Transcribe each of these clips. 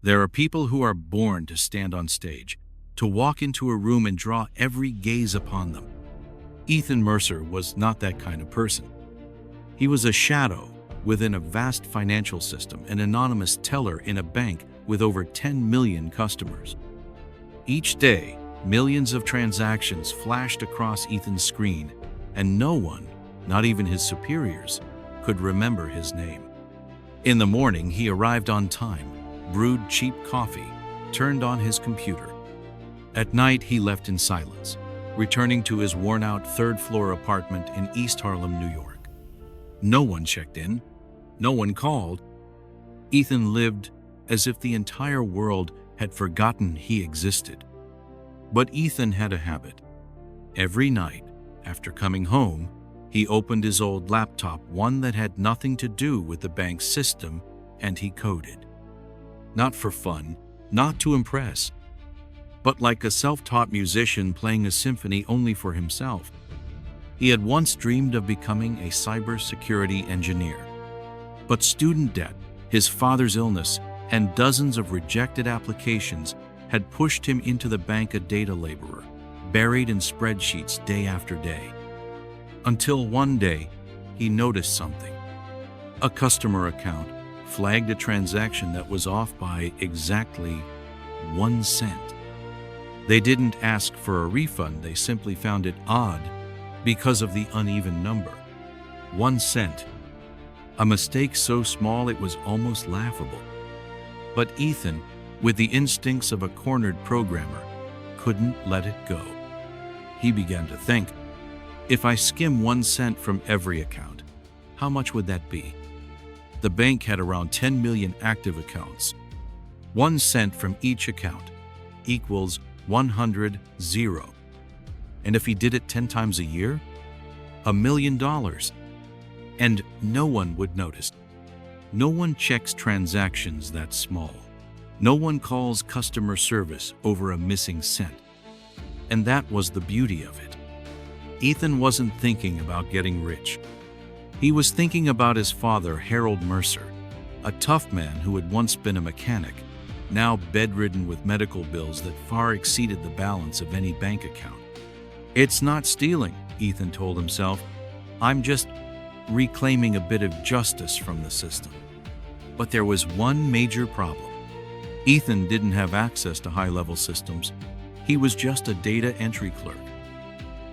There are people who are born to stand on stage, to walk into a room and draw every gaze upon them. Ethan Mercer was not that kind of person. He was a shadow within a vast financial system, an anonymous teller in a bank with over 10 million customers. Each day, millions of transactions flashed across Ethan's screen, and no one, not even his superiors, could remember his name. In the morning, he arrived on time, brewed cheap coffee, turned on his computer. At night, he left in silence, returning to his worn-out third-floor apartment in East Harlem, New York. No one checked in. No one called. Ethan lived as if the entire world had forgotten he existed. But Ethan had a habit. Every night, after coming home, he opened his old laptop, one that had nothing to do with the bank's system, and he coded. Not for fun, not to impress, but like a self-taught musician playing a symphony only for himself. He had once dreamed of becoming a cybersecurity engineer. But student debt, his father's illness, and dozens of rejected applications had pushed him into the bank a data laborer, buried in spreadsheets day after day. Until one day, he noticed something. A customer account flagged a transaction that was off by exactly 1 cent. They didn't ask for a refund, they simply found it odd because of the uneven number. 1 cent. A mistake so small it was almost laughable. But Ethan, with the instincts of a cornered programmer, couldn't let it go. He began to think, if I skim 1 cent from every account, how much would that be? The bank had around 10 million active accounts. 1 cent from each account equals 100. And if he did it 10 times a year, $1 million. And no one would notice. No one checks transactions that small. No one calls customer service over a missing cent. And that was the beauty of it. Ethan wasn't thinking about getting rich. He was thinking about his father, Harold Mercer, a tough man who had once been a mechanic, now bedridden with medical bills that far exceeded the balance of any bank account. It's not stealing, Ethan told himself. I'm just reclaiming a bit of justice from the system. But there was one major problem. Ethan didn't have access to high-level systems. He was just a data entry clerk.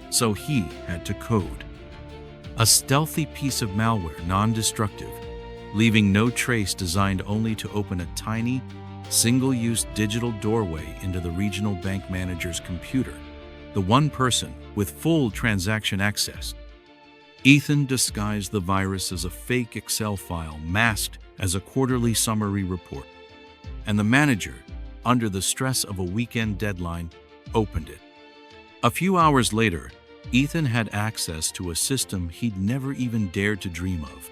So he had to code. A stealthy piece of malware, non-destructive, leaving no trace, designed only to open a tiny, single-use digital doorway into the regional bank manager's computer, the one person with full transaction access. Ethan disguised the virus as a fake Excel file masked as a quarterly summary report, and the manager, under the stress of a weekend deadline, opened it. A few hours later, Ethan had access to a system he'd never even dared to dream of.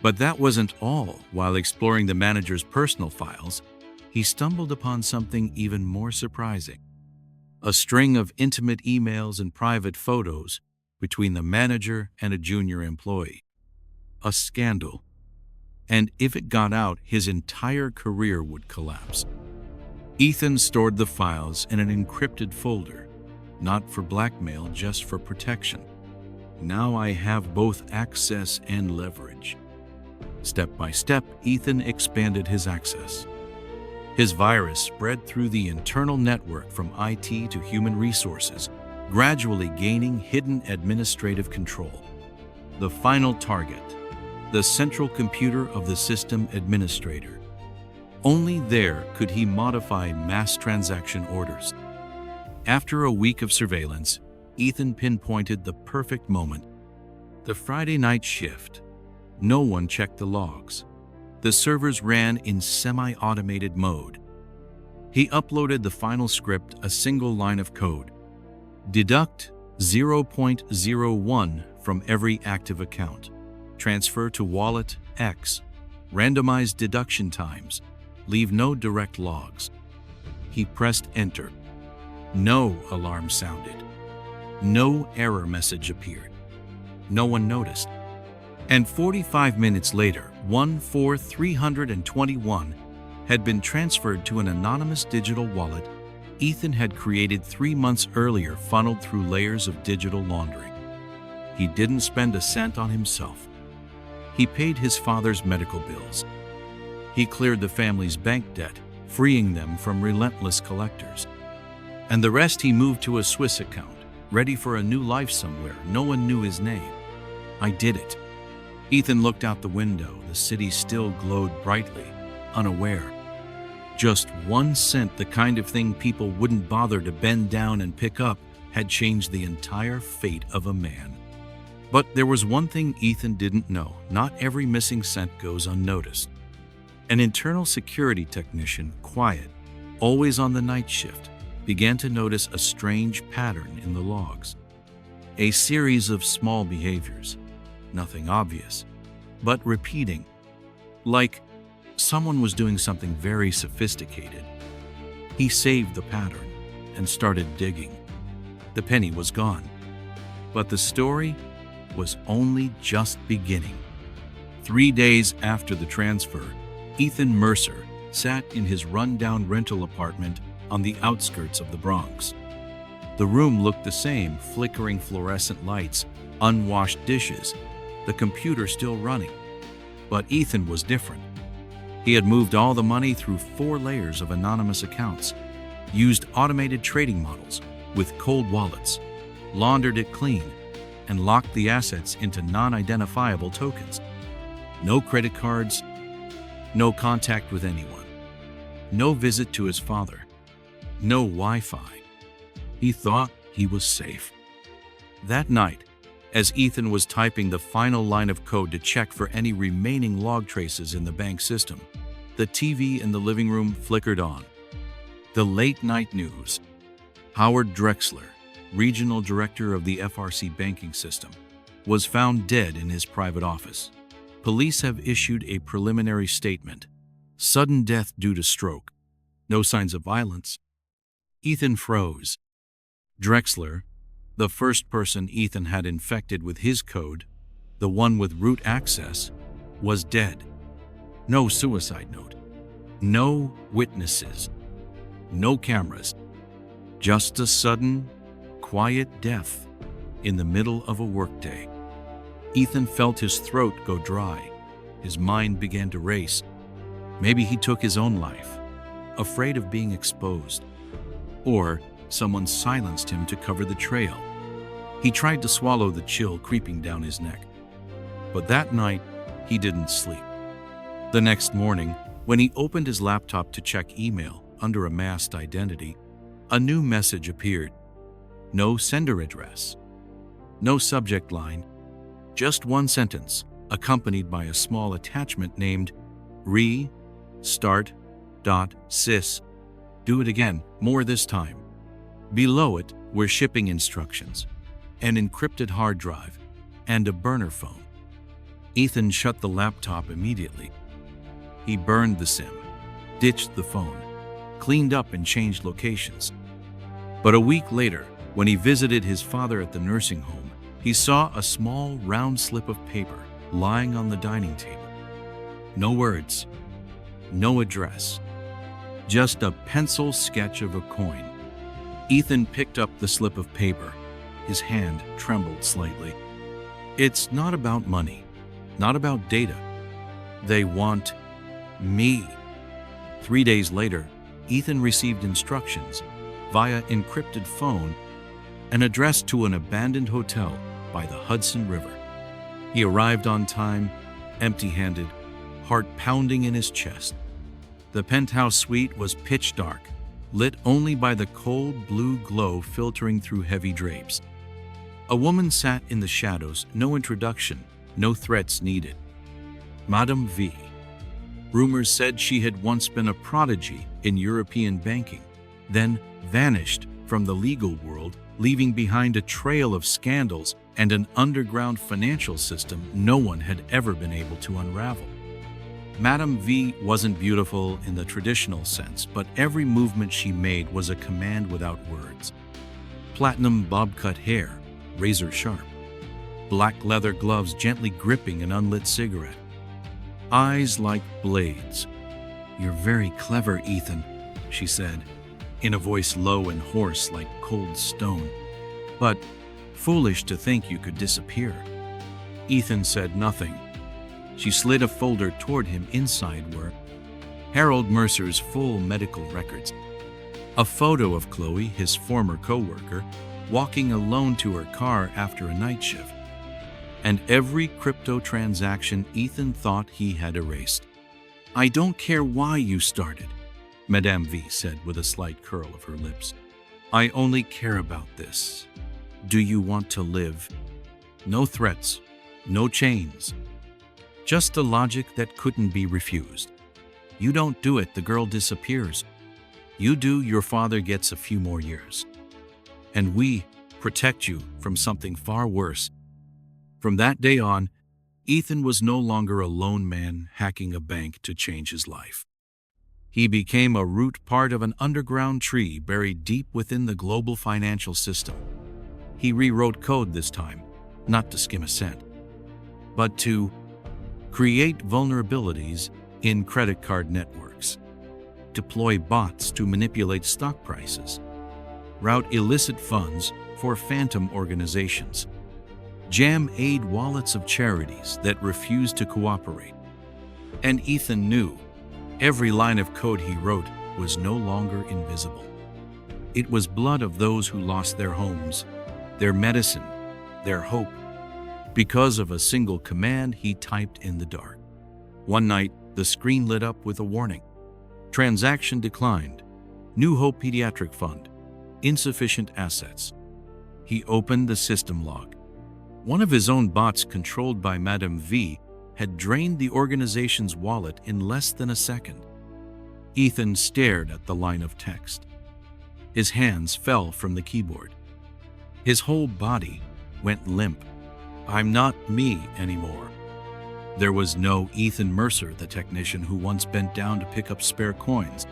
But that wasn't all. While exploring the manager's personal files, he stumbled upon something even more surprising. A string of intimate emails and private photos between the manager and a junior employee. A scandal. And if it got out, his entire career would collapse. Ethan stored the files in an encrypted folder, not for blackmail, just for protection. Now I have both access and leverage. Step by step, Ethan expanded his access. His virus spread through the internal network from IT to human resources, gradually gaining hidden administrative control. The final target, the central computer of the system administrator. Only there could he modify mass transaction orders. After a week of surveillance, Ethan pinpointed the perfect moment. The Friday night shift. No one checked the logs. The servers ran in semi-automated mode. He uploaded the final script, a single line of code. Deduct 0.01 from every active account. Transfer to wallet X. Randomize deduction times. Leave no direct logs. He pressed enter. No alarm sounded. No error message appeared. No one noticed. And 45 minutes later, 14321 had been transferred to an anonymous digital wallet Ethan had created 3 months earlier, funneled through layers of digital laundering. He didn't spend a cent on himself. He paid his father's medical bills. He cleared the family's bank debt, freeing them from relentless collectors. And the rest he moved to a Swiss account, ready for a new life somewhere. No one knew his name. I did it. Ethan looked out the window. The city still glowed brightly, unaware. Just 1 cent, the kind of thing people wouldn't bother to bend down and pick up, had changed the entire fate of a man. But there was one thing Ethan didn't know. Not every missing cent goes unnoticed. An internal security technician, quiet, always on the night shift, began to notice a strange pattern in the logs. A series of small behaviors, nothing obvious, but repeating, like someone was doing something very sophisticated. He saved the pattern and started digging. The penny was gone, but the story was only just beginning. 3 days after the transfer, Ethan Mercer sat in his run-down rental apartment on the outskirts of the Bronx. The room looked the same, flickering fluorescent lights, unwashed dishes, the computer still running. But Ethan was different. He had moved all the money through 4 layers of anonymous accounts, used automated trading models with cold wallets, laundered it clean, and locked the assets into non-identifiable tokens. No credit cards, no contact with anyone, no visit to his father, no Wi-Fi. He thought he was safe. That night, as Ethan was typing the final line of code to check for any remaining log traces in the bank system, the TV in the living room flickered on. The late-night news. Howard Drexler, regional director of the FRC banking system, was found dead in his private office. Police have issued a preliminary statement. Sudden death due to stroke. No signs of violence. Ethan froze. Drexler, the first person Ethan had infected with his code, the one with root access, was dead. No suicide note. No witnesses. No cameras. Just a sudden, quiet death in the middle of a workday. Ethan felt his throat go dry. His mind began to race. Maybe he took his own life, afraid of being exposed. Or someone silenced him to cover the trail. He tried to swallow the chill creeping down his neck. But that night, he didn't sleep. The next morning, when he opened his laptop to check email under a masked identity, a new message appeared. No sender address. No subject line. Just one sentence, accompanied by a small attachment named re-start.sys. Do it again, more this time. Below it were shipping instructions, an encrypted hard drive, and a burner phone. Ethan shut the laptop immediately. He burned the SIM, ditched the phone, cleaned up and changed locations. But a week later, when he visited his father at the nursing home, he saw a small round slip of paper lying on the dining table. No words, no address, just a pencil sketch of a coin. Ethan picked up the slip of paper. His hand trembled slightly. It's not about money, not about data. They want me. 3 days later, Ethan received instructions via encrypted phone, an address to an abandoned hotel by the Hudson River. He arrived on time, empty-handed, heart pounding in his chest. The penthouse suite was pitch dark, lit only by the cold blue glow filtering through heavy drapes. A woman sat in the shadows, no introduction, no threats needed. Madame V. Rumors said she had once been a prodigy in European banking, then vanished from the legal world, leaving behind a trail of scandals and an underground financial system no one had ever been able to unravel. Madame V wasn't beautiful in the traditional sense, but every movement she made was a command without words. Platinum bob-cut hair, razor sharp. Black leather gloves gently gripping an unlit cigarette. Eyes like blades. "You're very clever, Ethan," she said, in a voice low and hoarse like cold stone. "But foolish to think you could disappear." Ethan said nothing. She slid a folder toward him. Inside were Harold Mercer's full medical records, a photo of Chloe, his former co-worker, walking alone to her car after a night shift, and every crypto transaction Ethan thought he had erased. "I don't care why you started," Madame V said with a slight curl of her lips. "I only care about this. Do you want to live? No threats, no chains. Just a logic that couldn't be refused. You don't do it, the girl disappears. You do, your father gets a few more years. And we protect you from something far worse." From that day on, Ethan was no longer a lone man hacking a bank to change his life. He became a root part of an underground tree buried deep within the global financial system. He rewrote code this time, not to skim a cent, but to create vulnerabilities in credit card networks, deploy bots to manipulate stock prices, route illicit funds for phantom organizations, jam aid wallets of charities that refused to cooperate. And Ethan knew every line of code he wrote was no longer invisible. It was blood of those who lost their homes, their medicine, their hope, because of a single command he typed in the dark. One night, the screen lit up with a warning. Transaction declined. New Hope Pediatric Fund. Insufficient assets. He opened the system log. One of his own bots, controlled by Madame V, had drained the organization's wallet in less than a second. Ethan stared at the line of text. His hands fell from the keyboard. His whole body went limp. I'm not me anymore. There was no Ethan Mercer, the technician who once bent down to pick up spare coins.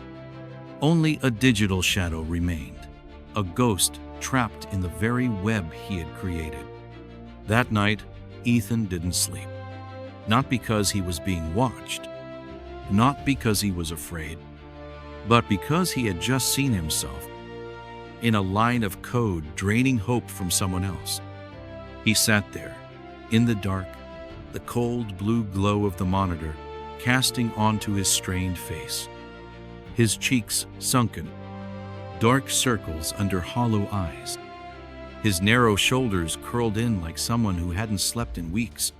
Only a digital shadow remained, a ghost trapped in the very web he had created. That night, Ethan didn't sleep. Not because he was being watched, not because he was afraid, but because he had just seen himself in a line of code draining hope from someone else. He sat there, in the dark, the cold blue glow of the monitor casting onto his strained face. His cheeks sunken, dark circles under hollow eyes. His narrow shoulders curled in like someone who hadn't slept in weeks.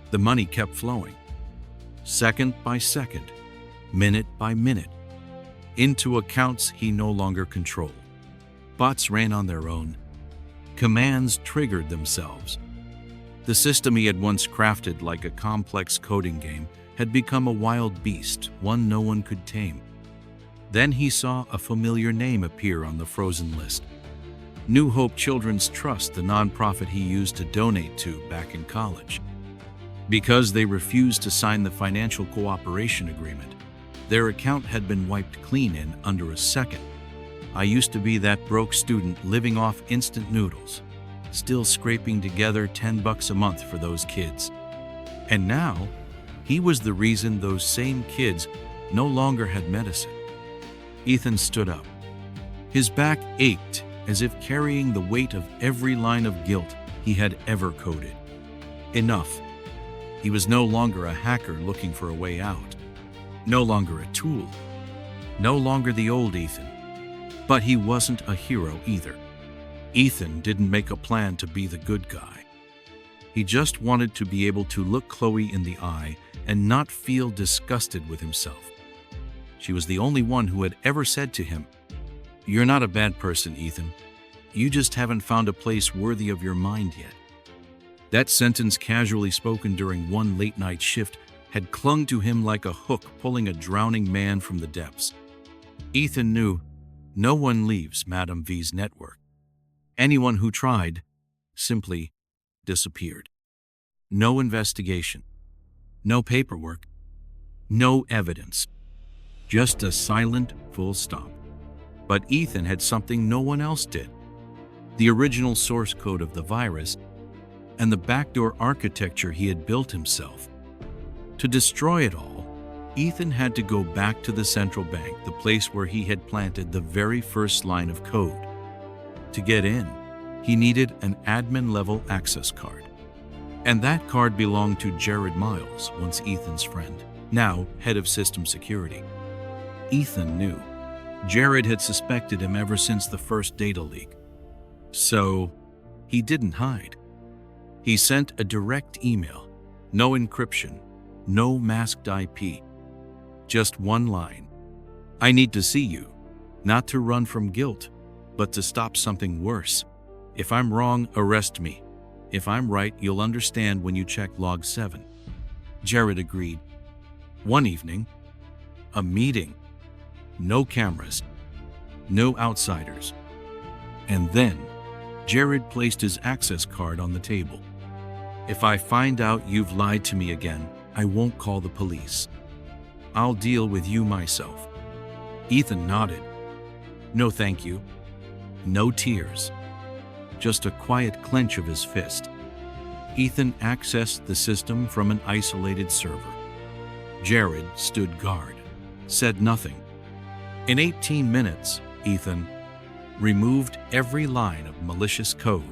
The money kept flowing, second by second, minute by minute, into accounts he no longer controlled. Bots ran on their own. Commands triggered themselves. The system he had once crafted like a complex coding game had become a wild beast, one no one could tame. Then he saw a familiar name appear on the frozen list. New Hope Children's Trust, the nonprofit he used to donate to back in college. Because they refused to sign the financial cooperation agreement, their account had been wiped clean in under a second. I used to be that broke student living off instant noodles, still scraping together $10 a month for those kids. And now, he was the reason those same kids no longer had medicine. Ethan stood up. His back ached as if carrying the weight of every line of guilt he had ever coded. Enough. He was no longer a hacker looking for a way out. No longer a tool. No longer the old Ethan. But he wasn't a hero either. Ethan didn't make a plan to be the good guy. He just wanted to be able to look Chloe in the eye and not feel disgusted with himself. She was the only one who had ever said to him, "You're not a bad person, Ethan. You just haven't found a place worthy of your mind yet." That sentence, casually spoken during one late-night shift, had clung to him like a hook pulling a drowning man from the depths. Ethan knew no one leaves Madame V's network. Anyone who tried simply disappeared. No investigation, no paperwork, no evidence, just a silent full stop. But Ethan had something no one else did: the original source code of the virus and the backdoor architecture he had built himself. To destroy it all, Ethan had to go back to the central bank, the place where he had planted the very first line of code. To get in, he needed an admin-level access card. And that card belonged to Jared Miles, once Ethan's friend, now head of system security. Ethan knew. Jared had suspected him ever since the first data leak. So, he didn't hide. He sent a direct email, no encryption, no masked IP. Just one line. I need to see you, not to run from guilt, but to stop something worse. If I'm wrong, arrest me. If I'm right, you'll understand when you check log 7. Jared agreed. One evening, a meeting. No cameras, no outsiders. And then, Jared placed his access card on the table. If I find out you've lied to me again, I won't call the police. I'll deal with you myself. Ethan nodded. No thank you. No tears. Just a quiet clench of his fist. Ethan accessed the system from an isolated server. Jared stood guard, said nothing. In 18 minutes, Ethan removed every line of malicious code,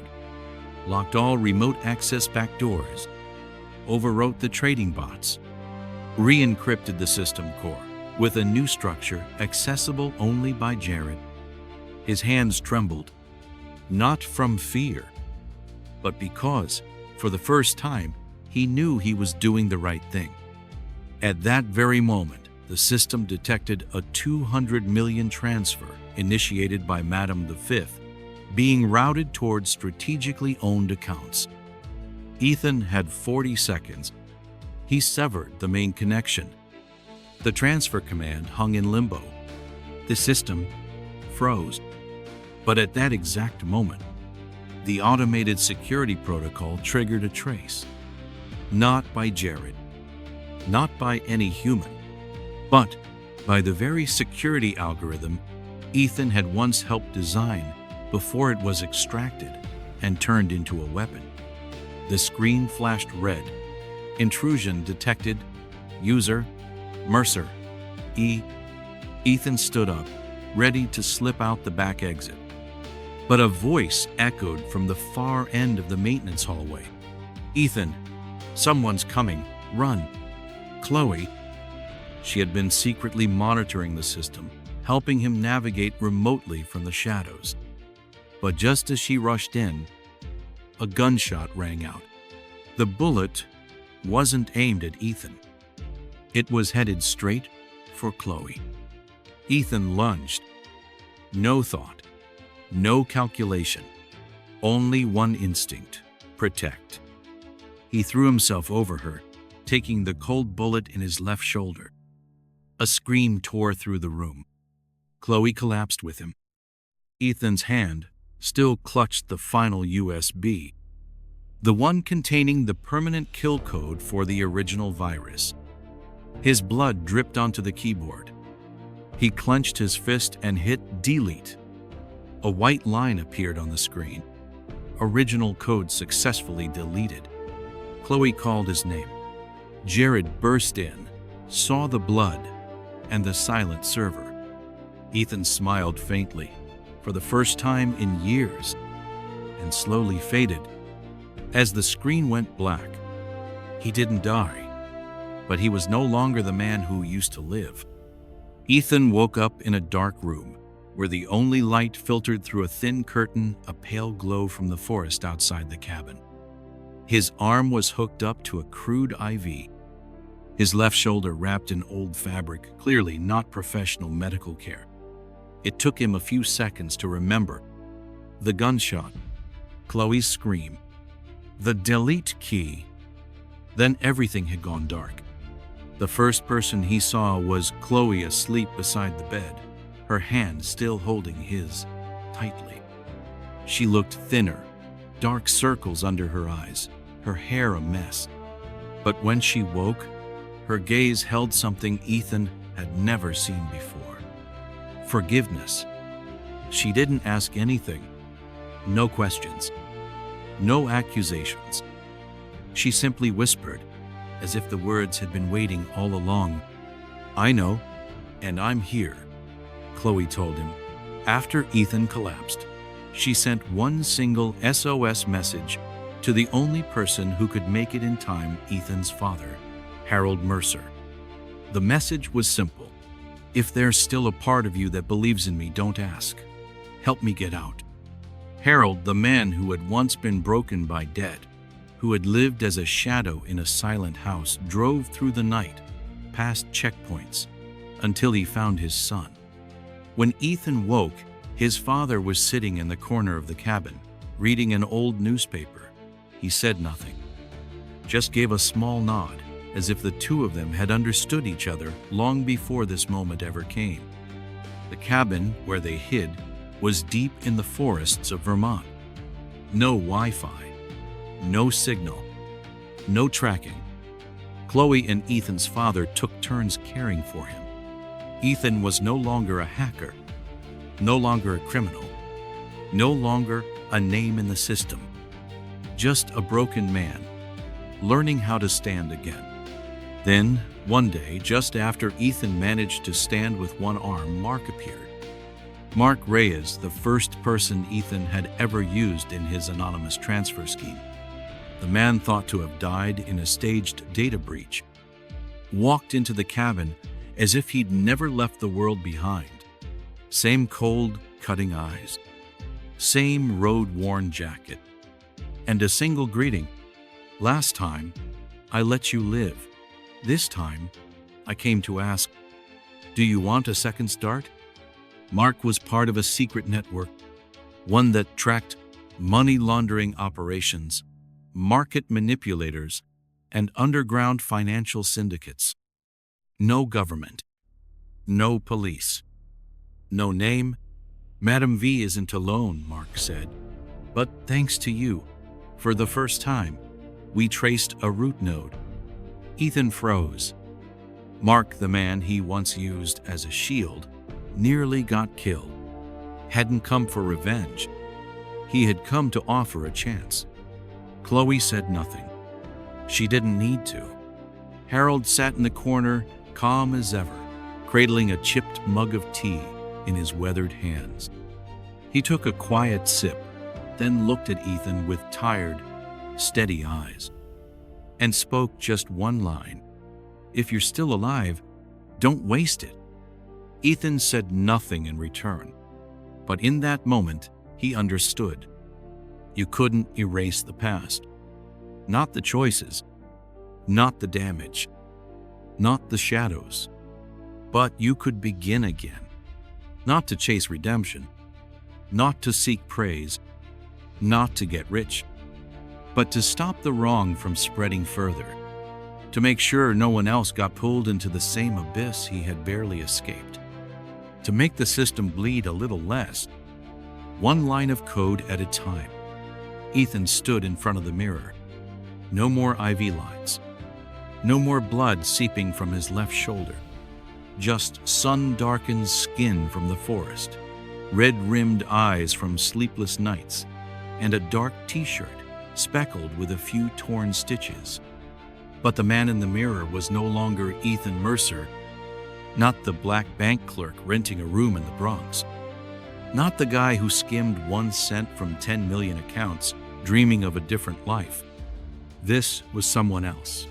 locked all remote access backdoors, overwrote the trading bots, re-encrypted the system core with a new structure accessible only by Jared. His hands trembled, not from fear, but because, for the first time, he knew he was doing the right thing. At that very moment, the system detected a 200 million transfer initiated by Madam V, being routed towards strategically owned accounts. Ethan had 40 seconds. He severed the main connection. The transfer command hung in limbo. The system froze. But at that exact moment, the automated security protocol triggered a trace. Not by Jared, not by any human, but by the very security algorithm Ethan had once helped design before it was extracted and turned into a weapon. The screen flashed red. Intrusion detected. User, Mercer. Ethan stood up, ready to slip out the back exit. But a voice echoed from the far end of the maintenance hallway. Ethan, someone's coming. Run. Chloe. She had been secretly monitoring the system, helping him navigate remotely from the shadows. But just as she rushed in, a gunshot rang out. The bullet wasn't aimed at Ethan. It was headed straight for Chloe. Ethan lunged. No thought, no calculation, only one instinct: protect. He threw himself over her, taking the cold bullet in his left shoulder. A scream tore through the room. Chloe collapsed with him. Ethan's hand still clutched the final USB, the one containing the permanent kill code for the original virus. His blood dripped onto the keyboard. He clenched his fist and hit delete. A white line appeared on the screen. Original code successfully deleted. Chloe called his name. Jared burst in, saw the blood and the silent server. Ethan smiled faintly, for the first time in years, and slowly faded. As the screen went black, he didn't die, but he was no longer the man who used to live. Ethan woke up in a dark room, where the only light filtered through a thin curtain, a pale glow from the forest outside the cabin. His arm was hooked up to a crude IV. His left shoulder wrapped in old fabric, clearly not professional medical care. It took him a few seconds to remember. The gunshot, Chloe's scream, the delete key. Then everything had gone dark. The first person he saw was Chloe asleep beside the bed, her hand still holding his tightly. She looked thinner, dark circles under her eyes, her hair a mess. But when she woke, her gaze held something Ethan had never seen before. Forgiveness. She didn't ask anything. No questions. No accusations. She simply whispered, as if the words had been waiting all along. "I know, and I'm here," Chloe told him. After Ethan collapsed, she sent one single SOS message to the only person who could make it in time, Ethan's father, Harold Mercer. The message was simple. "If there's still a part of you that believes in me, don't ask. Help me get out." Harold, the man who had once been broken by debt, who had lived as a shadow in a silent house, drove through the night, past checkpoints, until he found his son. When Ethan woke, his father was sitting in the corner of the cabin, reading an old newspaper. He said nothing, just gave a small nod, as if the two of them had understood each other long before this moment ever came. The cabin where they hid was deep in the forests of Vermont. No Wi-Fi, no signal, no tracking. Chloe and Ethan's father took turns caring for him. Ethan was no longer a hacker, no longer a criminal, no longer a name in the system, just a broken man, learning how to stand again. Then, one day, just after Ethan managed to stand with one arm, Mark appeared. Mark Reyes, the first person Ethan had ever used in his anonymous transfer scheme. The man thought to have died in a staged data breach, walked into the cabin as if he'd never left the world behind. Same cold, cutting eyes, same road-worn jacket, and a single greeting. "Last time, I let you live. This time, I came to ask, do you want a second start?" Mark was part of a secret network, one that tracked money laundering operations, market manipulators, and underground financial syndicates. No government, no police, no name. "Madam V isn't alone," Mark said. "But thanks to you, for the first time, we traced a root node." Ethan froze. Mark, the man he once used as a shield, nearly got killed. Hadn't come for revenge. He had come to offer a chance. Chloe said nothing. She didn't need to. Harold sat in the corner, calm as ever, cradling a chipped mug of tea in his weathered hands. He took a quiet sip, then looked at Ethan with tired, steady eyes, and spoke just one line. "If you're still alive, don't waste it." Ethan said nothing in return, but in that moment, he understood. You couldn't erase the past. Not the choices, not the damage, not the shadows. But you could begin again. Not to chase redemption, not to seek praise, not to get rich, but to stop the wrong from spreading further, to make sure no one else got pulled into the same abyss he had barely escaped, to make the system bleed a little less, one line of code at a time. Ethan stood in front of the mirror. No more IV lines, no more blood seeping from his left shoulder, just sun-darkened skin from the forest, red-rimmed eyes from sleepless nights, and a dark t-shirt speckled with a few torn stitches. But the man in the mirror was no longer Ethan Mercer, not the black bank clerk renting a room in the Bronx, not the guy who skimmed 1 cent from 10 million accounts, dreaming of a different life. This was someone else,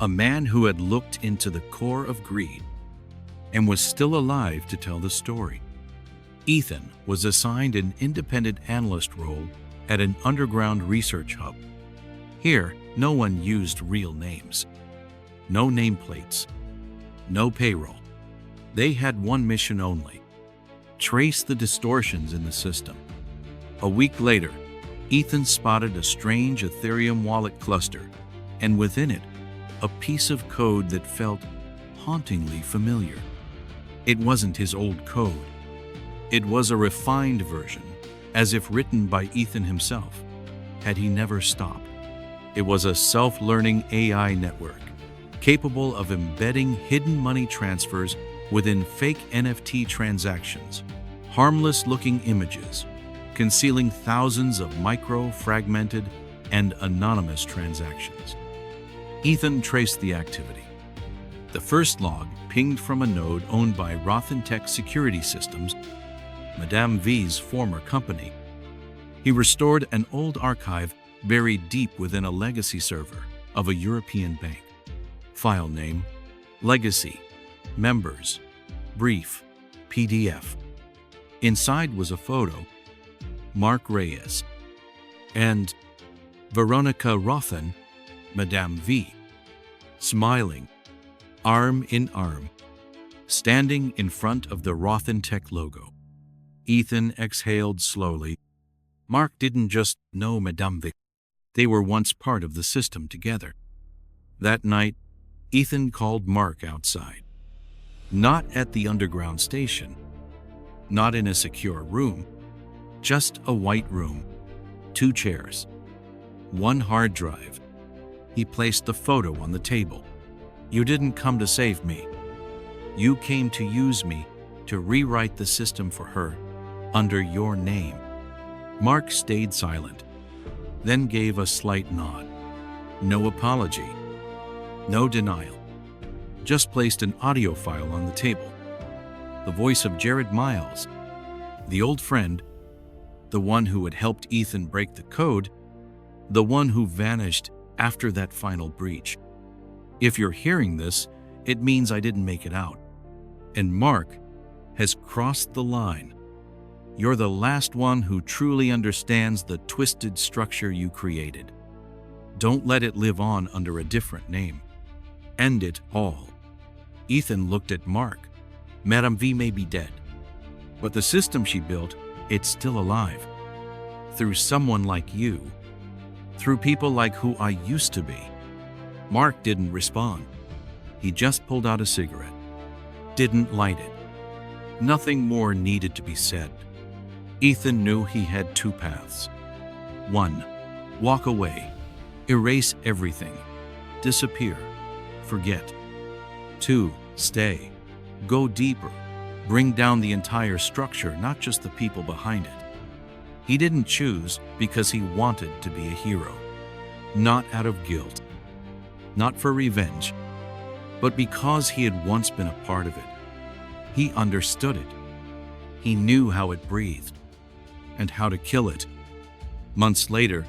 a man who had looked into the core of greed and was still alive to tell the story. Ethan was assigned an independent analyst role at an underground research hub. Here, no one used real names, no nameplates, no payroll. They had one mission only: trace the distortions in the system. A week later, Ethan spotted a strange Ethereum wallet cluster, and within it, a piece of code that felt hauntingly familiar. It wasn't his old code. It was a refined version, as if written by Ethan himself, had he never stopped. It was a self-learning AI network, capable of embedding hidden money transfers within fake NFT transactions, harmless-looking images, concealing thousands of micro-fragmented and anonymous transactions. Ethan traced the activity. The first log pinged from a node owned by Rothentech Security Systems, Madame V's former company. He restored an old archive buried deep within a legacy server of a European bank. File name: Legacy, Members, Brief, PDF. Inside was a photo: Mark Reyes and Veronica Rothen, Madame V, smiling, arm in arm, standing in front of the Rothentech logo. Ethan exhaled slowly. Mark didn't just know Madame V. They were once part of the system together. That night, Ethan called Mark outside. Not at the underground station, not in a secure room, just a white room, 2 chairs, 1 hard drive. He placed the photo on the table. "You didn't come to save me. You came to use me to rewrite the system for her under your name." Mark stayed silent, then gave a slight nod. No apology, no denial. Just placed an audio file on the table. The voice of Jared Miles, the old friend, the one who had helped Ethan break the code, the one who vanished after that final breach. "If you're hearing this, it means I didn't make it out. And Mark has crossed the line. You're the last one who truly understands the twisted structure you created. Don't let it live on under a different name. End it all." Ethan looked at Mark. "Madame V may be dead, but the system she built, it's still alive. Through someone like you. Through people like who I used to be." Mark didn't respond. He just pulled out a cigarette. Didn't light it. Nothing more needed to be said. Ethan knew he had 2 paths. 1. Walk away. Erase everything. Disappear. Forget. 2. Stay. Go deeper. Bring down the entire structure, not just the people behind it. He didn't choose because he wanted to be a hero. Not out of guilt. Not for revenge. But because he had once been a part of it. He understood it. He knew how it breathed and how to kill it. Months later,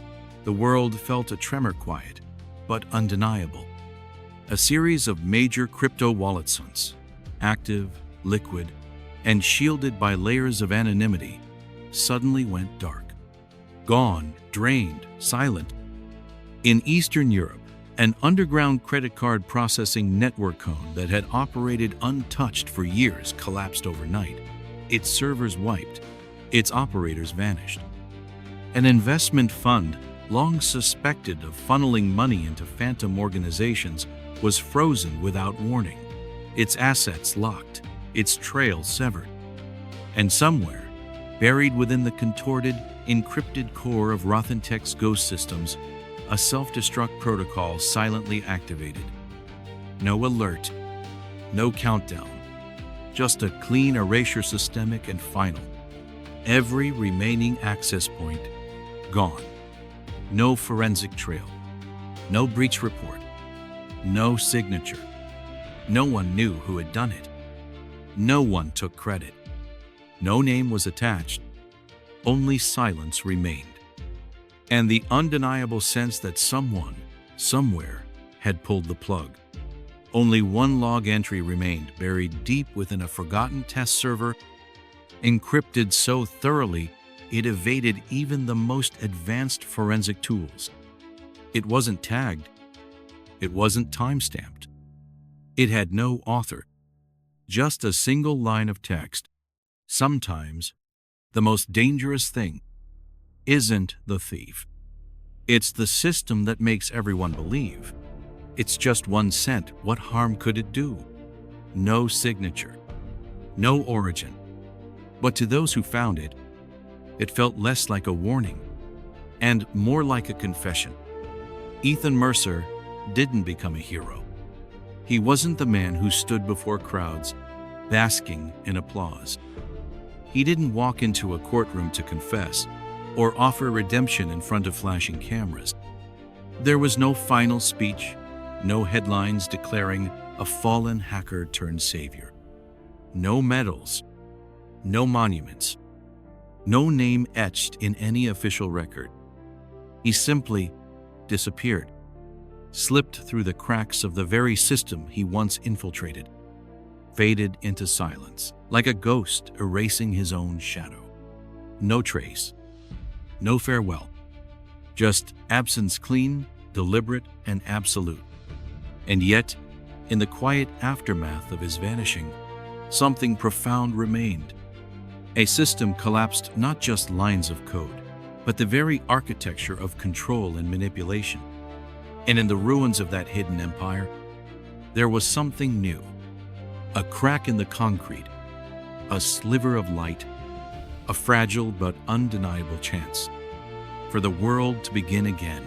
the world felt a tremor, quiet but undeniable. A series of major crypto wallet hunts, active, liquid, and shielded by layers of anonymity, suddenly went dark. Gone, drained, silent. In Eastern Europe, an underground credit card processing network cone that had operated untouched for years collapsed overnight. Its servers wiped, its operators vanished. An investment fund, long suspected of funneling money into phantom organizations, was frozen without warning, its assets locked, its trail severed. And somewhere, buried within the contorted, encrypted core of Rothentech's ghost systems, a self-destruct protocol silently activated. No alert, no countdown, just a clean erasure, systemic and final. Every remaining access point gone. No forensic trail, no breach report, no signature. No one knew who had done it. No one took credit. No name was attached. Only silence remained. And the undeniable sense that someone, somewhere, had pulled the plug. Only 1 log entry remained, buried deep within a forgotten test server, encrypted so thoroughly it evaded even the most advanced forensic tools. It wasn't tagged. It wasn't time-stamped. It had no author. Just a single line of text. Sometimes, the most dangerous thing isn't the thief. It's the system that makes everyone believe. It's just 1 cent. What harm could it do? No signature. No origin. But to those who found it, it felt less like a warning and more like a confession. Ethan Mercer didn't become a hero. He wasn't the man who stood before crowds, basking in applause. He didn't walk into a courtroom to confess or offer redemption in front of flashing cameras. There was no final speech, no headlines declaring, a fallen hacker turned savior. No medals, no monuments, no name etched in any official record. He simply disappeared, slipped through the cracks of the very system he once infiltrated, faded into silence, like a ghost erasing his own shadow. No trace, no farewell, just absence, clean, deliberate, and absolute. And yet, in the quiet aftermath of his vanishing, something profound remained. A system collapsed, not just lines of code, but the very architecture of control and manipulation. And in the ruins of that hidden empire, there was something new. A crack in the concrete, a sliver of light, a fragile but undeniable chance for the world to begin again.